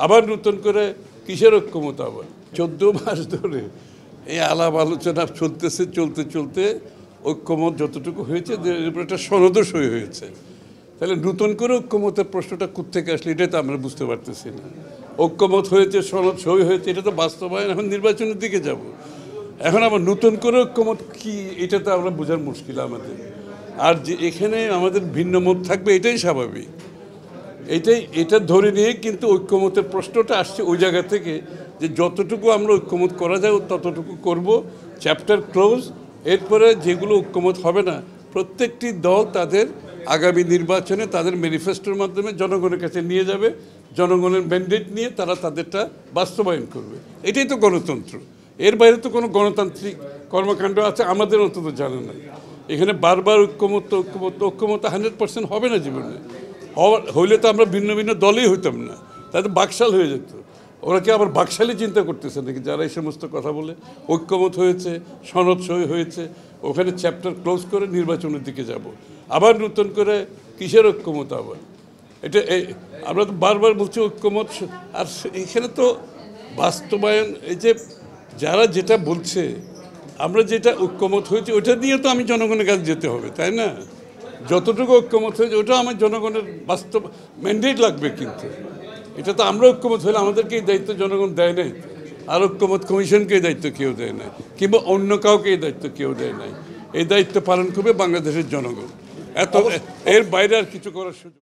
আবার নতুন করে কিসের ঐক্যমত আবার 14 মাস ধরে এই আলাপ আলোচনা চলতেছে, চলতে চলতে ঐক্যমত যতটুকু হয়েছে এর উপর একটা সনদও সই হয়েছে। তাহলে নতুন করে ঐক্যমতের প্রশ্নটা কোত্থেকে আসলে এটাই তো আমরা বুঝতে পারতেছি না। ঐক্যমত হয়েছে, সনদ সই হয়েছে, এটা তো বাস্তবায়ন, এখন নির্বাচনের দিকে যাব। এখন আবার নতুন করে ঐক্যমত কি, এটা তো আমরা বোঝার মুশকিল আমাদের। আর যে এখানে আমাদের ভিন্ন মত থাকবে এটাই স্বাভাবিক, এটা ধরে নিয়ে কিন্তু ঐক্যমতের প্রশ্নটা আসছে ওই জায়গা থেকে যে যতটুকু আমরা ঐক্যমত করা যায় ততটুকু করব, চ্যাপ্টার ক্লোজ। এরপরে যেগুলো ঐক্যমত হবে না, প্রত্যেকটি দল তাদের আগামী নির্বাচনে তাদের ম্যানিফেস্টোর মাধ্যমে জনগণের কাছে নিয়ে যাবে, জনগণের ম্যান্ডেট নিয়ে তারা তাদেরটা বাস্তবায়ন করবে। এটাই তো গণতন্ত্র। এর বাইরে তো কোনো গণতান্ত্রিক কর্মকাণ্ড আছে আমাদের অন্তত জানা নাই। এখানে বারবার ঐক্যমত 100% হবে না জীবনে। হইলে তো আমরা ভিন্ন ভিন্ন দলেই হইতাম না, তাদের বাকশাল হয়ে যেত। ওরা কি আবার বাকশালই চিন্তা করতেছে নাকি যারা এই সমস্ত কথা বলে? ঐক্যমত হয়েছে, সনদ সই হয়েছে, ওখানে চ্যাপ্টার ক্লোজ করে নির্বাচনের দিকে যাব। আবার নতুন করে কিসের ঐক্যমত আবার? এটা আমরা তো বারবার বলছি ঐক্যমত, আর এখানে তো বাস্তবায়ন, এই যে যারা যেটা বলছে, আমরা যেটা ঐক্যমত হয়েছে ওইটা নিয়ে তো আমি জনগণের কাছে যেতে হবে, তাই না? যতটুকু ঐক্যমত হয়েছে ওটা আমার জনগণের বাস্তব ম্যান্ডেট লাগবে। কিন্তু এটা তো আমরা ঐক্যমত হলে আমাদেরকে এই দায়িত্ব জনগণ দেয় নাই, আর ঐক্যমত কমিশনকে এই দায়িত্ব কেউ দেয় নাই, কিংবা অন্য কাউকে এই দায়িত্ব কেউ দেয় নাই। এই দায়িত্ব পালন করবে বাংলাদেশের জনগণ। এর বাইরে আর কিছু করার সুযোগ